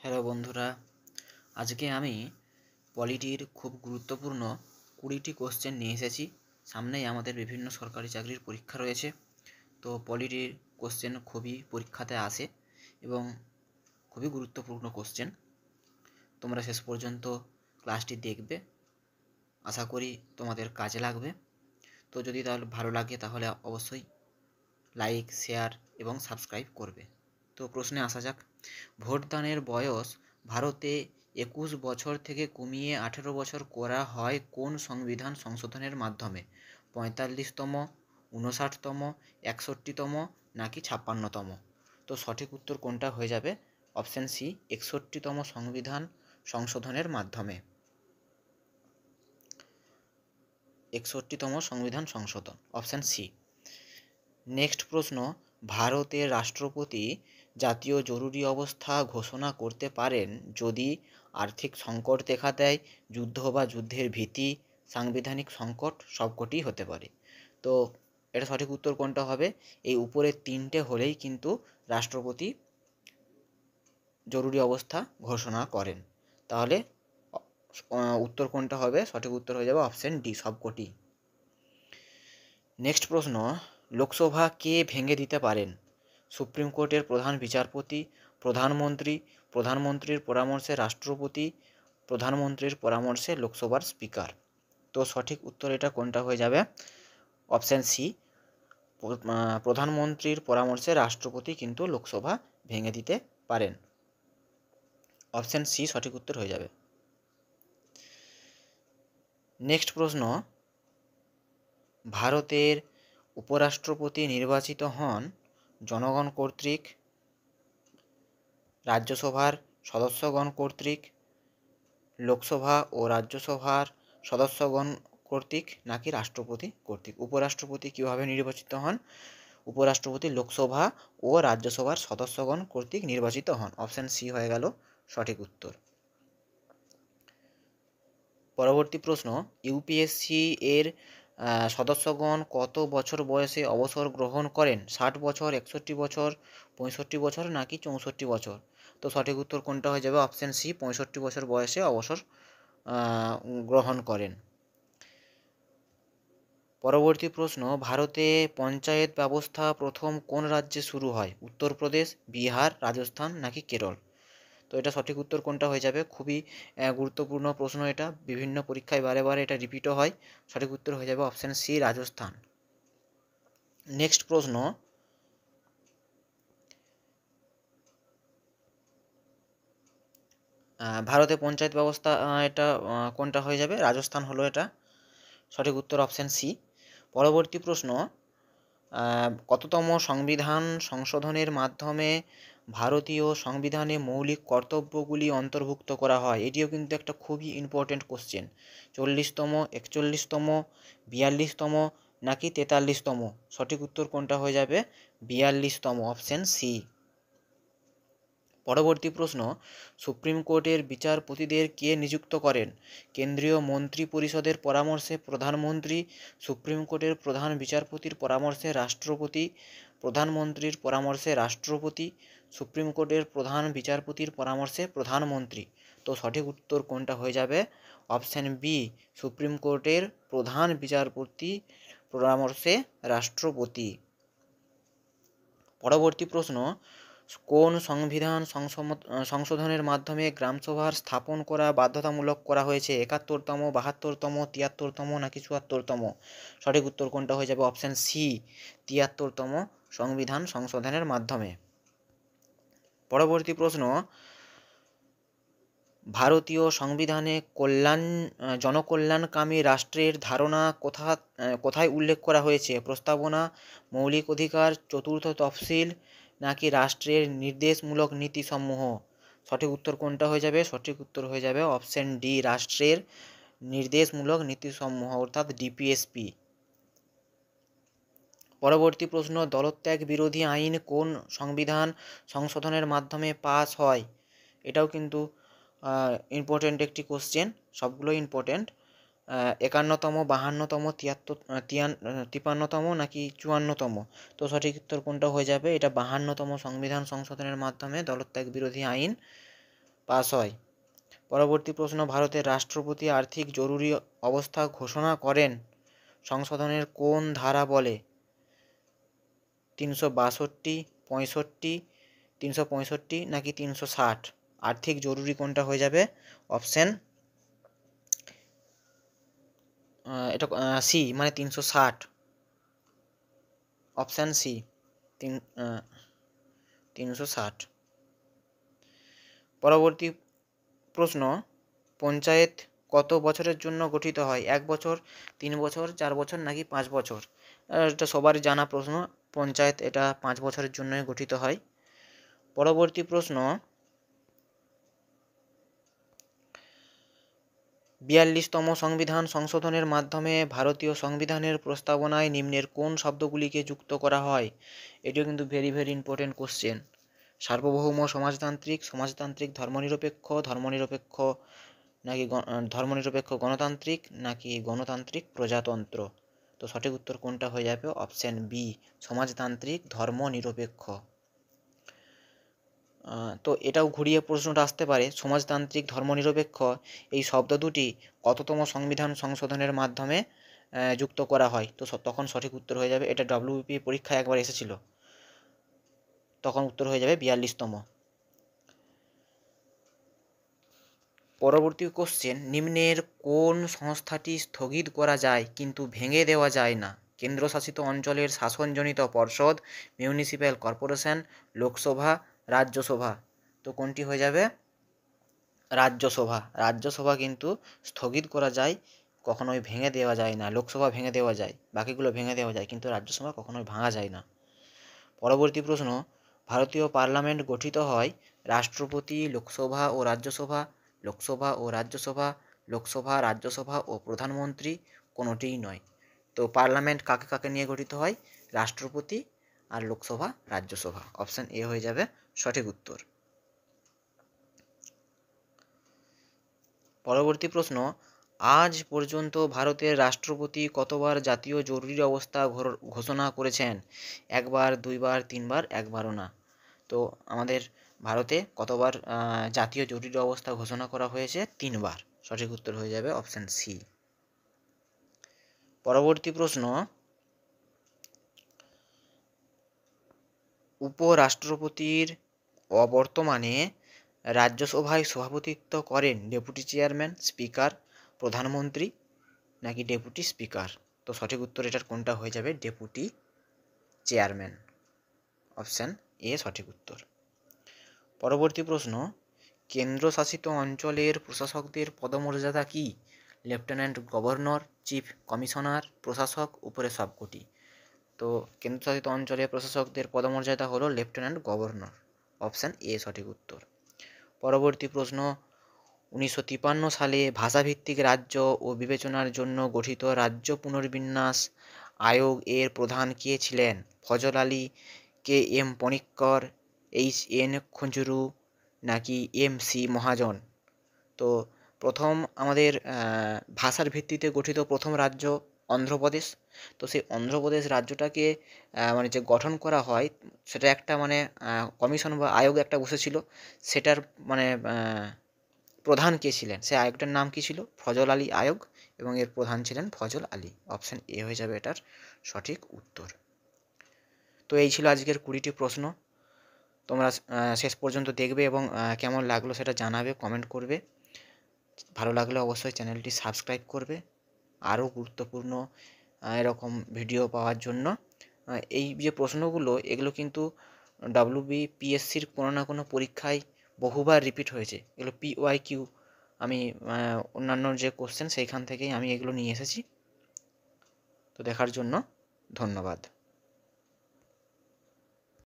Hello বন্ধুরা, আজকে আমি পলিটির খুব গুরুত্বপূর্ণ 20টি কোশ্চেন নিয়ে এসেছি। সামনেই আমাদের বিভিন্ন সরকারি চাকরির পরীক্ষা রয়েছে, তো পলিটির কোশ্চেন খুবই পরীক্ষাতে আসে এবং খুবই গুরুত্বপূর্ণ কোশ্চেন। তোমরা শেষ পর্যন্ত ক্লাসটি দেখবে, আশা করি তোমাদের কাজে লাগবে। তো যদি তাহলে ভালো লাগে তাহলে অবশ্যই লাইক, শেয়ার এবং সাবস্ক্রাইব করবে। তো প্রশ্নে আসা যাক। ভোটদানের বয়স ভারতে 21 বছর থেকে কমিয়ে 18 বছর করা হয় কোন সংবিধান সংশোধনের মাধ্যমে? 45তম, 59তম, 61তম নাকি 56তম? তো সঠিক উত্তর কোনটা হয়ে যাবে? অপশান সি, 61তম সংবিধান সংশোধনের মাধ্যমে। 61তম সংবিধান সংশোধন, অপশান সি। নেক্সট প্রশ্ন, ভারতের রাষ্ট্রপতি জাতীয় জরুরি অবস্থা ঘোষণা করতে পারেন যদি আর্থিক সংকট দেখা দেয়, যুদ্ধ বা যুদ্ধের ভীতি, সাংবিধানিক সংকট, সবকটি হতে পারে। তো এটা সঠিক উত্তর কোনটা হবে? এই উপরের তিনটে হলেই কিন্তু রাষ্ট্রপতি জরুরি অবস্থা ঘোষণা করেন। তাহলে উত্তর কোনটা হবে? সঠিক উত্তর হয়ে যাবে অপশান ডি, সবকটি। নেক্সট প্রশ্ন, লোকসভা কে ভেঙে দিতে পারেন? সুপ্রিম কোর্টের প্রধান বিচারপতি, প্রধানমন্ত্রী, প্রধানমন্ত্রীর পরামর্শে রাষ্ট্রপতি, প্রধানমন্ত্রীর পরামর্শে লোকসভার স্পিকার। তো সঠিক উত্তর এটা কোনটা হয়ে যাবে? অপশান সি, প্রধানমন্ত্রীর পরামর্শে রাষ্ট্রপতি কিন্তু লোকসভা ভেঙে দিতে পারেন। অপশান সি সঠিক উত্তর হয়ে যাবে। নেক্সট প্রশ্ন, ভারতের উপরাষ্ট্রপতি নির্বাচিত হন জনগণ কর্তৃক, রাজ্যসভার সদস্যগণ কর্তৃক, লোকসভা ও রাজ্যসভার সদস্যগণ কর্তৃক নাকি রাষ্ট্রপতি কর্তৃক? উপরাষ্ট্রপতি কীভাবে নির্বাচিত হন? উপরাষ্ট্রপতি লোকসভা ও রাজ্যসভার সদস্যগণ কর্তৃক নির্বাচিত হন। অপশান সি হয়ে গেল সঠিক উত্তর। পরবর্তী প্রশ্ন, ইউপিএসসি এর সদস্যগণ কত বছর বয়সে অবসর গ্রহণ করেন? 60 বছর, 61 বছর, 65 বছর নাকি 64 বছর? তো সঠিক উত্তর কোনটা হয়ে যাবে? অপশান সি, 65 বছর বয়সে অবসর গ্রহণ করেন। পরবর্তী প্রশ্ন, ভারতে পঞ্চায়েত ব্যবস্থা প্রথম কোন রাজ্যে শুরু হয়? উত্তরপ্রদেশ, বিহার, রাজস্থান নাকি কেরল? তো এটা সঠিক উত্তর কোনটা হয়ে যাবে? খুবই গুরুত্বপূর্ণ প্রশ্ন এটা, বিভিন্ন পরীক্ষায় বারে বারে এটা রিপিটও হয়। সঠিক উত্তর হয়ে যাবে অপশান সি, রাজস্থান। নেক্সট প্রশ্ন, ভারতে পঞ্চায়েত ব্যবস্থা এটা কোনটা হয়ে যাবে? রাজস্থান হলো এটা। সঠিক উত্তর অপশান সি। পরবর্তী প্রশ্ন, কততম সংবিধান সংশোধনের মাধ্যমে ভারতীয় সংবিধানে মৌলিক কর্তব্যগুলি অন্তর্ভুক্ত করা হয়? এটিও কিন্তু একটা খুবই ইম্পর্টেন্ট কোশ্চেন। 40তম, 41তম, 42তম নাকি 43তম? সঠিক উত্তর কোনটা হয়ে যাবে? 42তম, অপশান সি। পরবর্তী প্রশ্ন, সুপ্রিম কোর্টের বিচারপতিদের কে নিযুক্ত করেন? কেন্দ্রীয় মন্ত্রী পরিষদের পরামর্শে প্রধানমন্ত্রী, সুপ্রিম কোর্টের প্রধান বিচারপতির পরামর্শে রাষ্ট্রপতি, প্রধানমন্ত্রীর পরামর্শে রাষ্ট্রপতি, সুপ্রিম কোর্টের প্রধান বিচারপতির পরামর্শে প্রধানমন্ত্রী। তো সঠিক উত্তর কোনটা হয়ে যাবে? অপশান বি, সুপ্রিম কোর্টের প্রধান বিচারপতি পরামর্শে রাষ্ট্রপতি। পরবর্তী প্রশ্ন, কোন সংবিধান সংশোধনের মাধ্যমে গ্রামসভার স্থাপন করা বাধ্যতামূলক করা হয়েছে? 71তম, 72তম, 73তম নাকি 74তম? সঠিক উত্তর কোনটা হয়ে যাবে? অপশান সি, 73তম সংবিধান সংশোধনের মাধ্যমে। পরবর্তী প্রশ্ন, ভারতীয় সংবিধানে জনকল্যাণকামী রাষ্ট্রের ধারণা কোথায় উল্লেখ করা হয়েছে? প্রস্তাবনা, মৌলিক অধিকার, চতুর্থ তফসিল নাকি রাষ্ট্রের নির্দেশমূলক নীতিসমূহ? সঠিক উত্তর কোনটা হয়ে যাবে? সঠিক উত্তর হয়ে যাবে অপশান ডি, রাষ্ট্রের নির্দেশমূলক নীতিসমূহ, অর্থাৎ ডিপিএসপি। পরবর্তী প্রশ্ন, দলত্যাগ বিরোধী আইন কোন সংবিধান সংশোধনের মাধ্যমে পাস হয়? এটাও কিন্তু ইম্পর্টেন্ট একটি কোশ্চেন, সবগুলো ইম্পর্টেন্ট। 51তম, 52তম, 53তম নাকি 54তম? তো সঠিক উত্তর কোনটা হয়ে যাবে? এটা 52তম সংবিধান সংশোধনের মাধ্যমে দলত্যাগ বিরোধী আইন পাস হয়। পরবর্তী প্রশ্ন, ভারতের রাষ্ট্রপতি আর্থিক জরুরি অবস্থা ঘোষণা করেন সংশোধনের কোন ধারা বলে? 362, 65, 365 নাকি 360? আর্থিক জরুরি কোনটা হয়ে যাবে? অপশান এটা সি, মানে 360। Option C, 360। পরবর্তী প্রশ্ন, পঞ্চায়েত কত বছরের জন্য গঠিত হয়? 1 বছর, 3 বছর, 4 বছর নাকি 5 বছর? এটা সবারই জানা প্রশ্ন। পঞ্চায়েত এটা 5 বছরের জন্যই গঠিত হয়। পরবর্তী প্রশ্ন, 42তম সংবিধান সংশোধনের মাধ্যমে ভারতীয় সংবিধানের প্রস্তাবনায় নিম্নের কোন শব্দগুলিকে যুক্ত করা হয়? এটিও কিন্তু ভেরি ইম্পর্টেন্ট কোশ্চেন। সার্বভৌম সমাজতান্ত্রিক, সমাজতান্ত্রিক ধর্মনিরপেক্ষ, ধর্মনিরপেক্ষ গণতান্ত্রিক নাকি গণতান্ত্রিক প্রজাতন্ত্র? তো সঠিক উত্তর কোনটা হয়ে যাবে? অপশান বি, সমাজতান্ত্রিক ধর্মনিরপেক্ষ। তো এটাও ঘুরিয়ে প্রশ্নটা আসতে পারে, সমাজতান্ত্রিক ধর্মনিরপেক্ষ এই শব্দ দুটি কততম সংবিধান সংশোধনের মাধ্যমে যুক্ত করা হয়? তো তখন সঠিক উত্তর হয়ে যাবে, এটা ডব্লিউবিপি পরীক্ষায় একবার এসেছিল, তখন উত্তর হয়ে যাবে 42তম। পরবর্তী কোশ্চেন, নিম্নের কোন সংস্থাটি স্থগিত করা যায় কিন্তু ভেঙে দেওয়া যায় না? কেন্দ্রশাসিত অঞ্চলের শাসনজনিত পর্ষদ, মিউনিসিপ্যাল কর্পোরেশন, লোকসভা, রাজ্যসভা? তো কোনটি হয়ে যাবে? রাজ্যসভা। রাজ্যসভা কিন্তু স্থগিত করা যায়, কখনোই ভেঙে দেওয়া যায় না। লোকসভা ভেঙে দেওয়া যায়, বাকিগুলো ভেঙে দেওয়া যায়, কিন্তু রাজ্যসভা কখনোই ভাঙা যায় না। পরবর্তী প্রশ্ন, ভারতীয় পার্লামেন্ট গঠিত হয় রাষ্ট্রপতি, লোকসভা ও রাজ্যসভা, লোকসভা ও রাজ্যসভা, লোকসভা, রাজ্যসভা ও প্রধানমন্ত্রী, কোনোটিই নয়। তো পার্লামেন্ট কাকে কাকে নিয়ে গঠিত হয়? রাষ্ট্রপতি আর লোকসভা, রাজ্যসভা। অপশান এ হয়ে যাবে সঠিক উত্তর। পরবর্তী প্রশ্ন, আজ পর্যন্ত ভারতের রাষ্ট্রপতি কতবার জাতীয় জরুরি অবস্থা ঘোষণা করেছেন? 1 বার, 2 বার, 3 বার, একবারও না। তো আমাদের ভারতে কতবার জাতীয় জরুরি অবস্থা ঘোষণা করা হয়েছে? 3 বার। সঠিক উত্তর হয়ে যাবে অপশান সি। পরবর্তী প্রশ্ন, উপরাষ্ট্রপতির বর্তমানে রাজ্যসভায় সভাপতিত্ব করেন ডেপুটি চেয়ারম্যান, স্পিকার, প্রধানমন্ত্রী নাকি ডেপুটি স্পিকার? তো সঠিক উত্তর এটার কোনটা হয়ে যাবে? Deputy chairman. অপশান এ সঠিক উত্তর। পরবর্তী প্রশ্ন, কেন্দ্রশাসিত অঞ্চলের প্রশাসকদের পদমর্যাদা কি? লেফটেন্যান্ট গভর্নর, চিফ কমিশনার, প্রশাসক, উপরে সবকটি? তো কেন্দ্রশাসিত অঞ্চলের প্রশাসকদের পদমর্যাদা হলো লেফটেন্যান্ট গভর্নর। অপশান এ সঠিক উত্তর। পরবর্তী প্রশ্ন, 1953 সালে ভাষাভিত্তিক রাজ্য ও বিবেচনার জন্য গঠিত রাজ্য পুনর্বিন্যাস আয়োগ এর প্রধান কে ছিলেন? Fazal Ali, K M Panikkar, H N Kunzru নাকি এম সি মহাজন? তো প্রথম আমাদের ভাষার ভিত্তিতে গঠিত প্রথম রাজ্য অন্ধ্রপ্রদেশ। তো সেই অন্ধ্রপ্রদেশ রাজ্যটাকে মানে যে গঠন করা হয়, সেটা একটা মানে কমিশন বা আয়োগ একটা বসেছিল, সেটার মানে প্রধান কে ছিলেন? সেই আয়োগটার নাম কি ছিল? ফজল আলী আয়োগ, এবং এর প্রধান ছিলেন ফজল আলী। অপশান এ হয়ে যাবে এটার সঠিক উত্তর। তো এই ছিল আজকের 20টি প্রশ্ন। তোমরা শেষ পর্যন্ত দেখবে এবং কেমন লাগলো সেটা জানাবে, কমেন্ট করবে। ভালো লাগলে অবশ্যই চ্যানেলটি সাবস্ক্রাইব করবে আরও গুরুত্বপূর্ণ এরকম ভিডিও পাওয়ার জন্য। এই যে প্রশ্নগুলো, এগুলো কিন্তু WBPSCর কোনো না কোনো পরীক্ষায় বহুবার রিপিট হয়েছে। এগুলো PYQ, আমি অন্যান্য যে কোশ্চেন সেইখান থেকেই আমি এগুলো নিয়ে এসেছি। তো দেখার জন্য ধন্যবাদ।